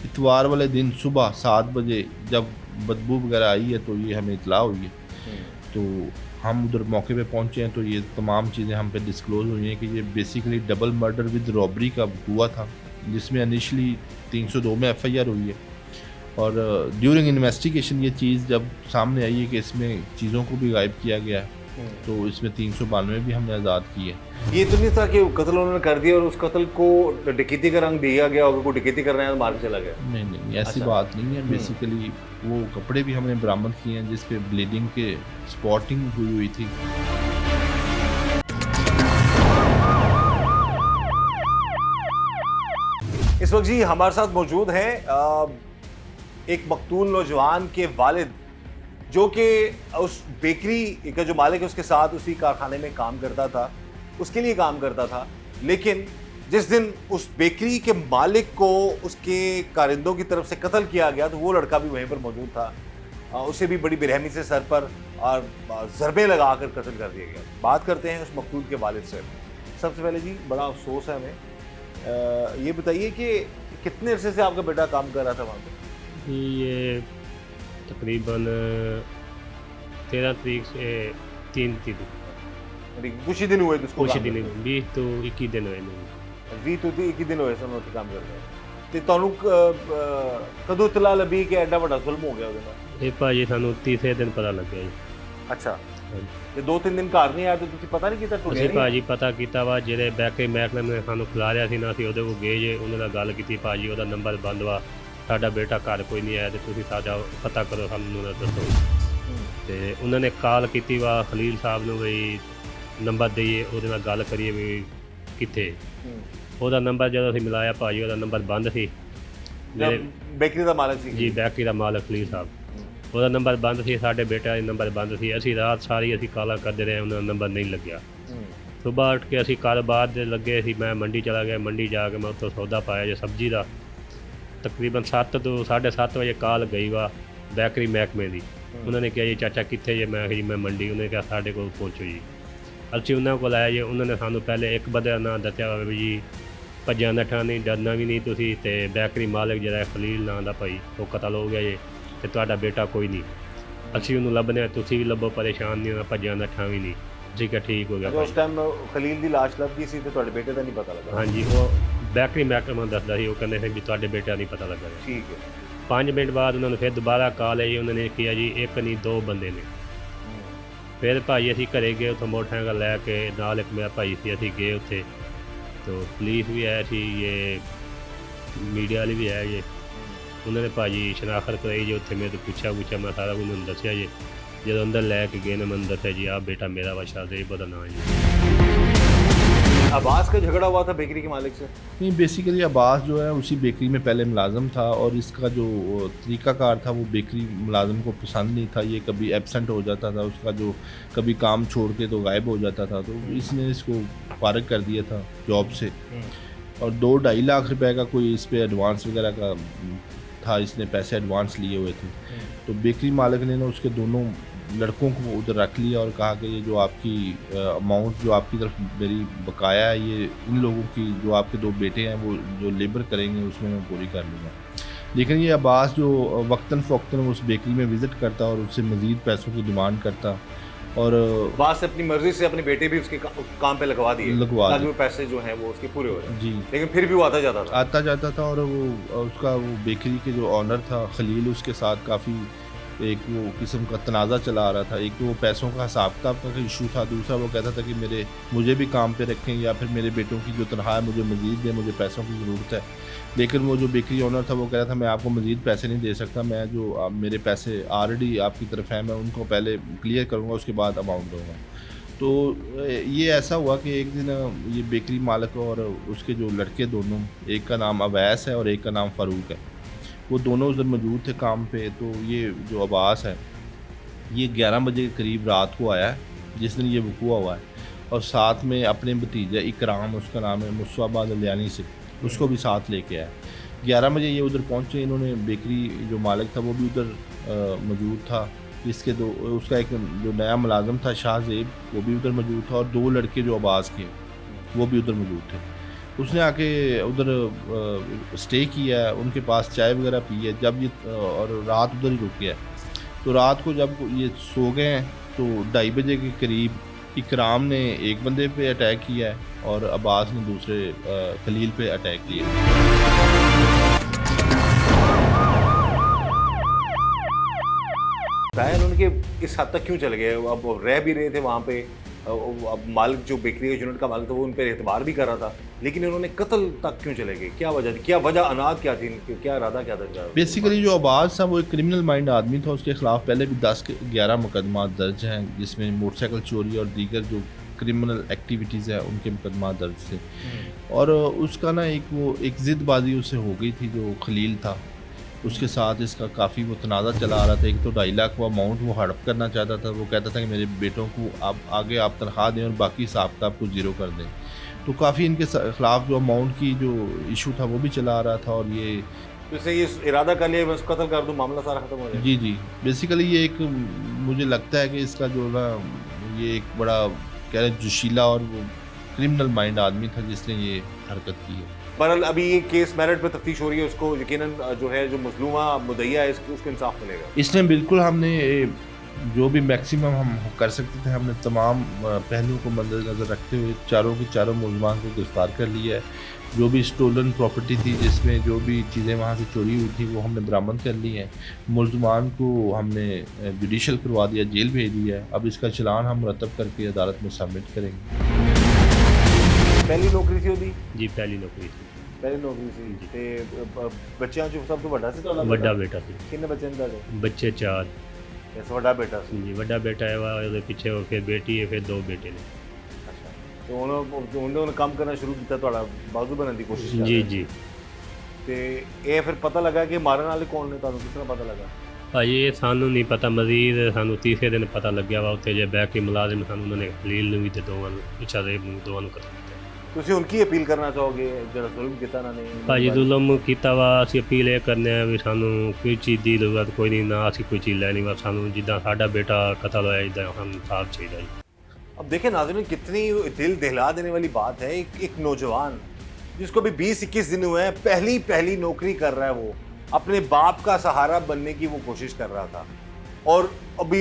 इतवार वाले दिन सुबह 7 बजे जब बदबू वगैरह आई है तो ये हमें इतला हुई है। तो हम उधर मौके पे पहुंचे हैं, तो ये तमाम चीज़ें हम पे डिस्क्लोज़ हुई हैं कि ये basically double murder with robbery का हुआ था, जिसमें इनिशली 302 में FIR हुई है। और ड्यूरिंग इन्वेस्टिगेशन ये चीज़ जब सामने आई है कि इसमें चीज़ों को भी गायब किया गया है, तो इसमें 392 भी हमने आज़ाद की है। ये तो नहीं था कि कत्ल उन्होंने कर दिया और उस कत्ल को डकैती का रंग दिया गया, अगर कोई डकैती कर रहे हैं तो मार के चला गया। नहीं ऐसी बात नहीं है। बेसिकली वो कपड़े भी हमने बरामद किए हैं जिस पे ब्लीडिंग के स्पॉटिंग हुई थी। इस वक्त जी हमारे साथ मौजूद हैं एक मकतूल नौजवान के वालिद, जो कि उस बेकरी का जो मालिक है उसके साथ उसी कारखाने में काम करता था, उसके लिए काम करता था। लेकिन जिस दिन उस बेकरी के मालिक को उसके कारिंदों की तरफ से कत्ल किया गया तो वो लड़का भी वहीं पर मौजूद था। उसे भी बड़ी बेरहमी से सर पर और ज़रबे लगाकर कत्ल कर दिया गया। बात करते हैं उस मकतूल के वालिद से। सबसे पहले जी बड़ा अफसोस है हमें, ये बताइए कि कितने अरसे से आपका बेटा काम कर रहा था वहाँ पर? ये तकरीबन 13 तारीख से 3 कुछ ही दिन हुए तो कुछ दिन 20 तो 21 दिन हुए नहीं 20 तो 21 दिन हुए सन काम कर रहे ਤੇ ਤੁਹਾਨੂੰ ਕਦੋਂ ਇਤਲਾ ਲੱਭੀ ਕਿ ਐਡਾ ਵੱਡਾ ਜ਼ੁਲਮ ਹੋ ਗਿਆ ਉਹਦੇ ਨਾਲ? ਇਹ ਭਾਜੀ ਸਾਨੂੰ ਤੀਸਰੇ ਦਿਨ ਪਤਾ ਲੱਗਿਆ ਜੀ। ਅੱਛਾ, ਤੇ 2-3 ਦਿਨ ਘਰ ਨਹੀਂ ਆਏ ਤੇ ਤੁਸੀਂ ਪਤਾ ਨਹੀਂ ਕੀਤਾ? ਅਸੀਂ ਭਾਜੀ ਪਤਾ ਕੀਤਾ ਵਾ, ਜਿਹੜੇ ਬੈਕੇ ਮਹਿਕਮੇ ਨੇ ਸਾਨੂੰ ਖਿਲਾਰਿਆ ਸੀ ਨਾ, ਅਸੀਂ ਉਹਦੇ ਕੋਲ ਗਏ ਜੇ, ਉਹਨਾਂ ਨਾਲ ਗੱਲ ਕੀਤੀ, ਭਾਜੀ ਉਹਦਾ ਨੰਬਰ ਬੰਦ ਵਾ, ਸਾਡਾ ਬੇਟਾ ਘਰ ਕੋਈ ਨਹੀਂ ਆਇਆ ਤੇ ਤੁਸੀਂ ਸਾਡਾ ਪਤਾ ਕਰੋ, ਸਾਨੂੰ ਦੱਸੋ। ਤੇ ਉਹਨਾਂ ਨੇ ਕਾਲ ਕੀਤੀ ਵਾ ਖਲੀਲ ਸਾਹਿਬ ਨੂੰ ਵੀ ਨੰਬਰ ਦਈਏ, ਉਹਦੇ ਨਾਲ ਗੱਲ ਕਰੀਏ ਵੀ ਕਿੱਥੇ। ਉਹਦਾ ਨੰਬਰ ਜਦੋਂ ਅਸੀਂ ਮਿਲਾਇਆ ਭਾਜੀ ਉਹਦਾ ਨੰਬਰ ਬੰਦ ਸੀ, ਮੇਰੇ ਬੇਕਰੀ ਦਾ ਮਾਲਕ ਸੀ ਜੀ ਬੈਕਰੀ ਦਾ ਮਾਲਕ ਖਲੀਲ ਸਾਹਿਬ, ਉਹਦਾ ਨੰਬਰ ਬੰਦ ਸੀ, ਸਾਡੇ ਬੇਟੇ ਦਾ ਨੰਬਰ ਬੰਦ ਸੀ। ਅਸੀਂ ਰਾਤ ਸਾਰੀ ਅਸੀਂ ਕਾਲਾਂ ਕਰਦੇ ਰਹੇ, ਉਹਨਾਂ ਦਾ ਨੰਬਰ ਨਹੀਂ ਲੱਗਿਆ। ਸੁਬਾਹ ਉੱਠ ਕੇ ਅਸੀਂ ਕਾਰੋਬਾਰ ਦੇ ਲੱਗੇ ਸੀ, ਮੈਂ ਮੰਡੀ ਚਲਾ ਗਿਆ। ਮੰਡੀ ਜਾ ਕੇ ਮੈਂ ਉੱਥੋਂ ਸੌਦਾ ਪਾਇਆ ਜੇ ਸਬਜ਼ੀ ਦਾ। ਤਕਰੀਬਨ 7 ਤੋਂ 7:30 ਵਜੇ ਕਾਲ ਗਈ ਵਾ ਬੈਕਰੀ ਮਹਿਕਮੇ ਦੀ। ਉਹਨਾਂ ਨੇ ਕਿਹਾ ਜੀ ਚਾਚਾ ਕਿੱਥੇ ਜੇ? ਮੈਂ ਕਿਹਾ ਜੀ ਮੈਂ ਮੰਡੀ। ਉਹਨੇ ਕਿਹਾ ਸਾਡੇ ਕੋਲ ਪਹੁੰਚੋ ਜੀ। ਅਸੀਂ ਉਹਨਾਂ ਕੋਲ ਆਏ ਜੀ। ਉਹਨਾਂ ਨੇ ਸਾਨੂੰ ਪਹਿਲੇ ਇੱਕ ਬੰਦੇ ਦਾ ਨਾਂ ਦੱਸਿਆ ਹੋਵੇ ਵੀ ਜੀ ਭੱਜਿਆ ਨੱਠਾ ਨਹੀਂ, ਡਰਨਾ ਵੀ ਨਹੀਂ ਤੁਸੀਂ, ਅਤੇ ਬੈਕਰੀ ਮਾਲਕ ਜਿਹੜਾ ਖਲੀਲ ਨਾਂ ਦਾ ਭਾਈ ਉਹ ਕਤਲ ਹੋ ਗਿਆ ਜੇ, ਅਤੇ ਤੁਹਾਡਾ ਬੇਟਾ ਕੋਈ ਨਹੀਂ। ਅਸੀਂ ਉਹਨੂੰ ਲੱਭਦੇ ਹਾਂ, ਤੁਸੀਂ ਵੀ ਲੱਭੋ, ਪਰੇਸ਼ਾਨ ਨਹੀਂ ਹੋਣਾ, ਭੱਜਿਆ ਨੱਠਾ ਵੀ ਨਹੀਂ। ਠੀਕ ਹੈ, ਠੀਕ ਹੋ ਗਿਆ ਉਸ ਟਾਈਮ ਖਲੀਲ ਦੀ ਲਾਸ਼ ਲੱਭ ਗਈ ਸੀ ਤੇ ਤੁਹਾਡੇ ਬੇਟੇ ਦਾ ਨਹੀਂ ਪਤਾ ਲੱਗਾ? ਹਾਂਜੀ, ਉਹ ਬੈਕਰੀ ਮਹਿਕਮਾ ਦੱਸਦਾ ਸੀ। ਉਹ ਕਹਿੰਦੇ ਸੀ ਵੀ ਤੁਹਾਡੇ ਬੇਟੇ ਦਾ ਨਹੀਂ ਪਤਾ ਲੱਗਾ। ਠੀਕ ਹੈ। 5 ਮਿੰਟ ਬਾਅਦ ਉਹਨਾਂ ਨੂੰ ਫਿਰ ਦੁਬਾਰਾ ਕਾਲ ਆਈ। ਉਹਨਾਂ ਨੇ ਕਿਹਾ ਜੀ ਇੱਕ ਨਹੀਂ 2 ਬੰਦੇ ਨੇ। ਫਿਰ ਭਾਈ ਅਸੀਂ ਘਰੇ ਗਏ, ਉੱਥੋਂ ਮੋਟਰਸਾਈਕਲ ਲੈ ਕੇ, ਨਾਲ ਇੱਕ ਮੇਰਾ ਭਾਈ ਸੀ, ਅਸੀਂ ਗਏ ਉੱਥੇ। तो पुलिस भी आया थी, ये मीडिया वाले भी आए जे। उन्होंने भाजी शनाखत कराई जे। उत्थे मेरे तो पूछा मैं सारा कुछ उन्होंने दसिया जे। जब अंदर लैके गए ने मैंने दसिया जी आप बेटा मेरा वा शाहज़ेब पता ना जी। अब्बास का झगड़ा हुआ था बेकरी के मालिक से? नहीं, बेसिकली अब्बास जो है उसी बेकरी में पहले मुलाजम था और इसका जो तरीक़ाकार था वो बेकरी मुलाजम को पसंद नहीं था। ये कभी एब्सेंट हो जाता था, उसका जो कभी काम छोड़ के तो गायब हो जाता था, तो इसने इसको फारिग कर दिया था जॉब से। और 2-2.5 लाख रुपए का कोई इस पर एडवांस वगैरह का था, इसने पैसे एडवांस लिए हुए थे। तो बेकरी मालिक ने ना उसके दोनों लड़कों को उधर रख लिया और कहा कि ये जो आपकी अमाउंट जो आपकी तरफ मेरी बकाया है, ये इन लोगों की जो आपके 2 बेटे हैं वो जो लेबर करेंगे उसमें मैं पूरी कर लूँगा। लेकिन ये अब्बास जो वक्तन फ़ौक्तन उस बेकरी में विज़िट करता और उससे मज़ीद पैसों की डिमांड करता और अब्बास ने अपनी मर्जी से अपने बेटे भी उसके काम पे लगवा दिए ताकि वो पैसे जो हैं वो उसके पूरे हो जाए। जी, लेकिन फिर भी वो आता जाता था और वो उसका वो बेकरी के जो ऑनर था खलील, उसके साथ काफ़ी एक वो किस्म का तनाज़ा चला आ रहा था। एक तो वो पैसों का हिसाब किताब का इशू था, दूसरा वो कहता था कि मुझे भी काम पे रखें या फिर मेरे बेटों की जो तनख्वाह है मुझे मज़ीद दें, मुझे पैसों की ज़रूरत है। लेकिन वो जो बेकरी ऑनर था वो कह रहा था मैं आपको मज़ीद पैसे नहीं दे सकता, मैं जो मेरे पैसे ऑलरेडी आपकी तरफ हैं मैं उनको पहले क्लियर करूँगा, उसके बाद अमाउंट दूँगा। तो ये ऐसा हुआ कि एक दिन ये बेकरी मालिक और उसके जो लड़के दोनों, एक का नाम अवैस है और एक का नाम फ़ारूक है, वो दोनों उधर मौजूद थे काम पे। तो ये जो अब्बास है ये 11 बजे के करीब रात को आया है जिस दिन ये वक़ूआ हुआ है, और साथ में अपने भतीजा इकराम, उसका नाम है मुस्वाबाद लियानी से, उसको भी साथ लेके आया। 11 बजे ये उधर पहुँचे। इन्होंने बेकरी जो मालिक था वो भी उधर मौजूद था। इसके उसका एक जो नया मुलाजम था शाहज़ेब, वो भी उधर मौजूद था और 2 लड़के जो अब्बास के वो भी उधर मौजूद थे। उसने आके उधर स्टे किया, उनके पास चाय वगैरह पी है जब ये, और रात उधर ही रुक गया। तो रात को जब ये सो गए हैं तो 2:30 बजे के करीब इकराम ने एक बंदे पे अटैक किया है और अब्बास ने दूसरे खलील पे अटैक किया। उनके इस हद तक क्यों चले गए? अब रह भी रहे थे वहाँ पे, अब मालिक जो बेकरी का यूनिट का मालिक था वो उन पर एतबार भी कर रहा था, लेकिन उन्होंने कत्ल तक क्यों चले गए? क्या वजह अनाद क्या थी, क्या इरादा क्या था? बेसिकली जो अब्बास था वो एक क्रिमिनल माइंड आदमी था। उसके खिलाफ पहले भी 10-11 मुकदमा दर्ज हैं, जिसमें मोटरसाइकिल चोरी और दीगर जो क्रिमिनल एक्टिविटीज़ है उनके मुकदमा दर्ज थे। और उसका ना एक ज़िद्दबाजी उससे हो गई थी जो खलील था, उसके साथ इसका काफ़ी वो तनाज़ा चला आ रहा था। एक तो 2.5 लाख वो अमाउंट वो हड़प करना चाहता था। वो कहता था कि मेरे बेटों को आप आगे आप तनख्वाह दें और बाकी हिसाब किताब को ज़ीरो कर दें। तो काफ़ी इनके ख़िलाफ़ जो अमाउंट की जो इशू था वो भी चला आ रहा था। और ये तो इससे ये इरादा कर लिया मैं उसको कत्ल कर दूँ, मामला सारा ख़त्म हो जाए। जी, बेसिकली ये एक मुझे लगता है कि इसका जो ना ये एक बड़ा कह रहे जोशीला और वो क्रिमिनल माइंड आदमी था जिसने ये हरकत की है। बहरहाल अभी ये केस मेरिट पे तफ्तीश हो रही है, उसको यकीनन जो है जो मजलूमा मुद्दईया है उसको इंसाफ मिलेगा। इसने बिल्कुल हमने जो भी मैक्सिमम हम कर सकते थे हमने तमाम पहलुओं को मद्देनज़र रखते हुए चारों के चारों मुलज़मान को गिरफ़्तार कर लिया है। जो भी स्टोलन प्रॉपर्टी थी जिसमें जो भी चीज़ें वहाँ से चोरी हुई थी वो हमने बरामद कर ली हैं। मुलज़मान को हमने जुडिशल करवा दिया, जेल भेज दिया है। अब इसका चलान हम मुरतब करके अदालत में सबमिट करेंगे। पहली नौकरी थी ਉਹਦੀ? जी पहली नौकरी थी। पहली नौकरी ਸੀ ਤੇ ਬੱਚਿਆਂ ਚੋਂ ਸਭ ਤੋਂ ਵੱਡਾ ਸੀ ਤੁਹਾਡਾ? ਵੱਡਾ ਬੇਟਾ ਸੀ। ਕਿੰਨੇ ਬੱਚੇ ਨੇ ਤੁਹਾਡੇ? ਬੱਚੇ 4। ਇਸ ਵੱਡਾ ਬੇਟਾ ਸੀ? ਜੀ ਵੱਡਾ ਬੇਟਾ ਹੈ ਵਾ, ਉਹਦੇ ਪਿੱਛੇ ਉਹ ਫਿਰ ਬੇਟੀ ਹੈ, ਫਿਰ 2 ਬੇਟੇ ਨੇ। ਅੱਛਾ, ਤੇ ਉਹਨੇ ਕੰਮ ਕਰਨਾ ਸ਼ੁਰੂ ਕੀਤਾ, ਤੁਹਾਡਾ ਬਾਜ਼ੂ ਬਣਨ ਦੀ ਕੋਸ਼ਿਸ਼ ਕਰ ਜੀ ਰਿਹਾ? ਜੀ। ਤੇ ਇਹ ਫਿਰ ਪਤਾ ਲੱਗਾ ਕਿ ਮਾਰਨ ਵਾਲੇ ਕੌਣ ਨੇ, ਤੁਹਾਨੂੰ ਕਿਸ ਤਰ੍ਹਾਂ ਪਤਾ ਲੱਗਾ? ਭਾਜੀ ਇਹ ਸਾਨੂੰ ਨਹੀਂ ਪਤਾ, ਮਜ਼ੀਦ ਸਾਨੂੰ ਤੀਸਰੇ ਦਿਨ ਪਤਾ ਲੱਗਿਆ ਵਾ ਉੱਥੇ ਜੇ ਬੈਕ ਕੇ ਮੁਲਾਜ਼ਮ ਸਾਨੂੰ ਉਹਨਾਂ ਨੇ ਖਲੀਲ ਨੂੰ ਵੀ ਤੇ ਦੋਵਾਂ ਨੂੰ ਪਿੱਛਾ ਦੇ ਦੋਵਾਂ ਨੂੰ ਕਤਲ ਕੀਤਾ। ਤੁਸੀਂ ਹੁਣ ਕੀ ਅਪੀਲ ਕਰਨਾ ਚਾਹੋਗੇ ਜਿਹੜਾ ਜ਼ੁਲਮ ਕੀਤਾ ਇਹਨਾਂ ਨੇ? ਭਾਜੀ ਜ਼ੁਲਮ ਕੀਤਾ ਵਾ, ਅਸੀਂ ਅਪੀਲ ਇਹ ਕਰਨੇ ਆ ਵੀ ਸਾਨੂੰ ਕੋਈ ਚੀਜ਼ ਦੀ ਜ਼ਰੂਰਤ ਕੋਈ ਨਹੀਂ, ਨਾ ਅਸੀਂ ਕੋਈ ਚੀਜ਼ ਲੈਣੀ ਵਾ, ਸਾਨੂੰ ਜਿੱਦਾਂ ਸਾਡਾ ਬੇਟਾ ਕਤਲ होया इदा हम साफ चाहिए जी। अब देखें नाज़रीन, कितनी दिल दहला देने वाली बात है। एक नौजवान जिसको भी 20-21 दिन हुए हैं, पहली नौकरी कर रहा है, वो अपने बाप का सहारा बनने की वो कोशिश कर रहा था और अभी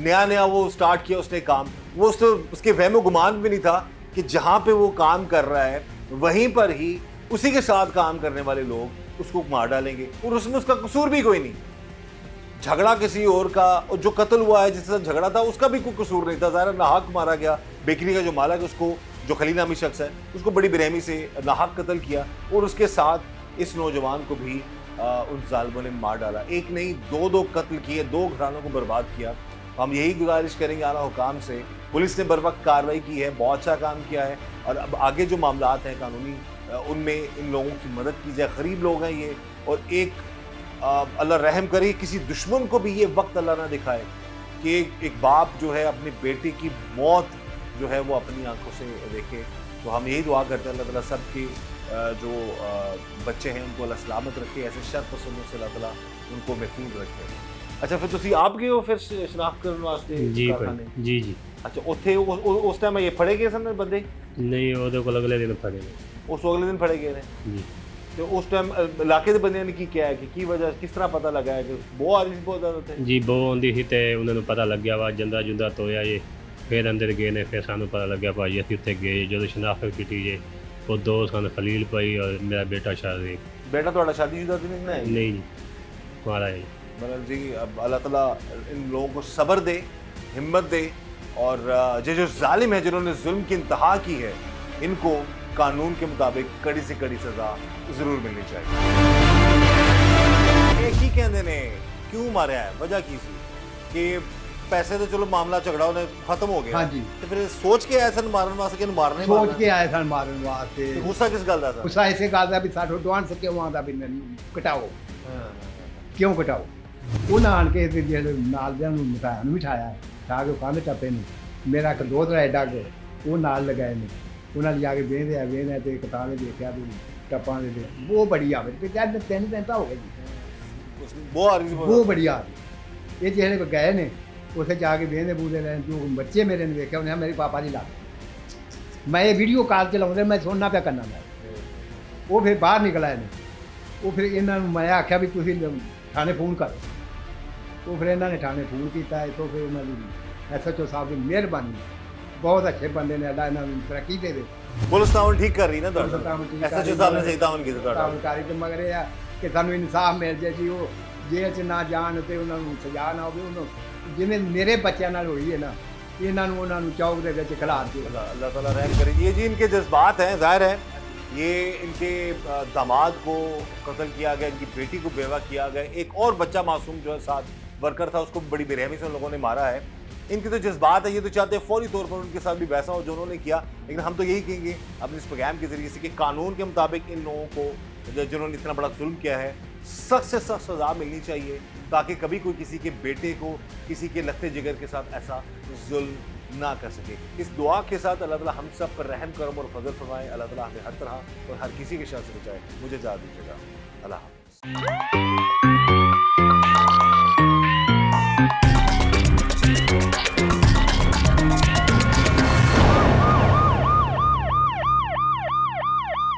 नया वो स्टार्ट किया उसने काम। वो उसके वहम गुमान भी नहीं था कि जहाँ पे वो काम कर रहा है वहीं पर ही उसी के साथ काम करने वाले लोग उसको मार डालेंगे और उसमें उसका कसूर भी कोई नहीं। झगड़ा किसी और का, और जो कत्ल हुआ है जिसके साथ झगड़ा था उसका भी कोई कसूर नहीं था, ज़ाहिर नाहक मारा गया। बेकरी का जो मालिक उसको, जो खलील नामी शख्स है, उसको बड़ी बेरहमी से नाहक कत्ल किया और उसके साथ इस नौजवान को भी उन जालिमों ने मार डाला। एक नहीं, दो कत्ल किए, 2 घरानों को बर्बाद किया। हम यही गुजारिश करेंगे आला हुकाम से, पुलिस ने बर वक्त कार्रवाई की है, बहुत अच्छा काम किया है और अब आगे जो मामलात हैं कानूनी उनमें इन लोगों की मदद की जाए। गरीब लोग हैं ये, और एक अल्लाह रहम करे किसी दुश्मन को भी ये वक्त अल्लाह ना दिखाए कि एक बाप जो है अपनी बेटी की मौत जो है वो अपनी आंखों से देखे। तो हम यही दुआ करते हैं अल्लाह ताला सब के जो बच्चे हैं उनको अल्लाह सलामत रखे, ऐसे शर पसंदों से अल्लाह ताला उनको महफूज रखे। अच्छा, फिर तुसी आप गए हो फिर शनाख्त करने वास्ते? जी कारखाने? जी जी। अच्छा, उत्थे उस टाइम ये फड़े गए सन बंदे? नहीं ਉਹਦੇ ਕੋਲ ਅਗਲੇ ਦਿਨ ਫੜੇ ਨੇ उस अगले दिन फड़े गए ने? जी। तो उस टाइम इलाके के बंदे ने क्या है कि वजह किस तरह पता लगा है कि वो आ रही थी बहुत ज़्यादा थे? ਜੀ ਬਹੁਤ ਆਉਂਦੀ ਸੀ ਤੇ ਉਹਨਾਂ ਨੂੰ ਪਤਾ ਲੱਗਿਆ ਵਾ, ਜੰਦਾ ਜੁੰਦਾ ਤੋਇਆ ਜੇ, ਫਿਰ ਅੰਦਰ ਗਏ ਨੇ, ਫਿਰ ਸਾਨੂੰ ਪਤਾ ਲੱਗਿਆ ਭਾਜੀ, ਅਸੀਂ ਉੱਥੇ ਗਏ ਜਦੋਂ ਸ਼ਨਾਖਤ ਕੀਤੀ ਜੇ, ਉਹ 2 ਸਨ ਖਲੀਲ ਭਾਈ ਔਰ ਮੇਰਾ ਬੇਟਾ ਸ਼ਾਦੀ। बेटा थोड़ा शादीशुदा तो नहीं है? नहीं जी, हमारा है। मतलब जी, अब अल्लाह ताला इन लोगों को सब्र दे, हिम्मत दे, और जो जालिम है जिन्होंने जुल्म की इंतहा की है, इनको कानून के मुताबिक कड़ी से कड़ी सज़ा ज़रूर मिलनी चाहिए। एक ही कहते ने क्यों मारा है, वजह की सी कि पैसे तो चलो मामला झगड़ा उन्हें खत्म हो गया। हाँ जी। तो फिर सोच के आए सन मारन वास्ते कि मारने सोच के आए सन मारन वास्ते। तो गुस्सा किस गल दा सा? गुस्सा इसे गल दा भी साडो डवान सके वहां दा भी कटाओ, क्यों कटाओ? ਉਹਨਾਂ ਆਣ ਕੇ ਤੇ ਜਿਹੜੇ ਨਾਲ ਦਿਆਂ ਨੂੰ ਮਿਠਾਇਆ ਨੂੰ ਬਿਠਾਇਆ, ਠਾ ਕੇ ਕੰਧ ਟੱਪੇ ਨੂੰ, ਮੇਰਾ ਇੱਕ ਦੋਸਤ ਹੈ ਡੱਗ, ਉਹ ਨਾਲ ਲਗਾਏ ਨੇ, ਉਹਨਾਂ ਲਿਆ ਕੇ ਵੇਂਦੇ ਤੇ ਕਿਤਾਬ ਨੇ ਦੇਖਿਆ ਵੀ ਟੱਪਾਂ ਦੇ ਉਹ ਬੜੀ ਆਵੇ ਤੇ ਜਦ 3 ਦਿਨ ਤਾਂ ਹੋ ਗਏ ਜੀ, वो आ रही थी ਉਹ ਬੜੀ ਆ ਇਹ ਜਿਹੜੇ ਗਏ ਨੇ ਉੱਥੇ ਜਾ ਕੇ ਵੇਂਦੇ ਬੂਦੇ ਲੈਣ, ਜੋ ਬੱਚੇ ਮੇਰੇ ਨੇ ਵੇਖਿਆ ਉਹਨੇ ਮੇਰੇ ਪਾਪਾ ਦੀ ਲੱਤ, ਮੈਂ ਇਹ ਵੀਡੀਓ ਕਾਲ ਚਲਾਉਂਦੇ ਮੈਂ ਸੁਣਨਾ ਪਿਆ ਕਰਨਾ ਮੈਂ, ਉਹ ਫਿਰ ਬਾਹਰ ਨਿਕਲ ਆਏ ਨੇ, ਉਹ ਫਿਰ ਇਹਨਾਂ ਨੂੰ ਮੈਂ ਆਖਿਆ ਵੀ ਤੁਸੀਂ ਥਾਣੇ ਫੋਨ ਕਰੋ, ਉਹ ਫਿਰ ਇਹਨਾਂ ਨੇ ਥਾਣੇ ਫੋਨ ਕੀਤਾ, ਇੱਥੋਂ ਫਿਰ ਉਹਨਾਂ ਦੀ SHO ਸਾਹਿਬ ਦੀ ਮਿਹਰਬਾਨੀ, ਬਹੁਤ ਅੱਛੇ ਬੰਦੇ ਨੇ, ਅੱਲਾ ਇਹਨਾਂ ਨੂੰ ਤਰੱਕੀ ਦੇਵੇ। पुलिस तावन ठीक कर रही ना पुलिस तावन ठीक कर SHO रही साहब ने है। सही तावन किया ਤੁਹਾਡਾ? ਕਾਰਜਕਾਰੀ ਤੇ ਮਗਰ ਇਹ ਆ ਕਿ ਸਾਨੂੰ ਇਨਸਾਫ ਮਿਲ ਜਾਏ ਜੀ, ਉਹ ਜੇਲ੍ਹ 'ਚ ਨਾ ਜਾਣ ਤੇ ਉਹਨਾਂ ਨੂੰ ਸਜ਼ਾ ਨਾ ਹੋਵੇ, ਉਹਨੂੰ ਜਿਵੇਂ ਮੇਰੇ ਬੱਚਿਆਂ ਨਾਲ ਹੋਈ ਹੈ ਨਾ, ਇਹਨਾਂ ਨੂੰ ਉਹਨਾਂ ਨੂੰ ਚੌਕ ਦੇ ਵਿੱਚ ਖਿਲਾਰ ਦਿਓ। अल्लाह ताला रहम करे। ये जी इनके जज्बात हैं, जाहिर है ये इनके दामाद को कत्ल किया गया, इनकी बेटी को बेवा किया गया, एक और बच्चा मासूम जो है साथ वर्कर था उसको बड़ी बेरहमी से उन लोगों ने मारा है। इनके तो जज्बात है, ये तो चाहते हैं फौरी तौर पर उनके साथ भी वैसा हो जो उन्होंने किया, लेकिन हम तो यही कहेंगे अपने इस प्रोग्राम के ज़रिए से कि कानून के मुताबिक इन लोगों को जिन्होंने इतना बड़ा जुल्म किया है सख्त से सख्त सज़ा मिलनी चाहिए, ताकि कभी कोई किसी के बेटे को, किसी के लत्ते जिगर के साथ ऐसा जुल्म ना कर सके। इस दुआ के साथ अल्लाह ताला हम सब पर रहम करम और फजल फरमाए, अल्लाह ताला हमें हर तरह और हर किसी के शर से बचाए। मुझे इजाज़त दीजिएगा, अल्लाह हाफ़िज़।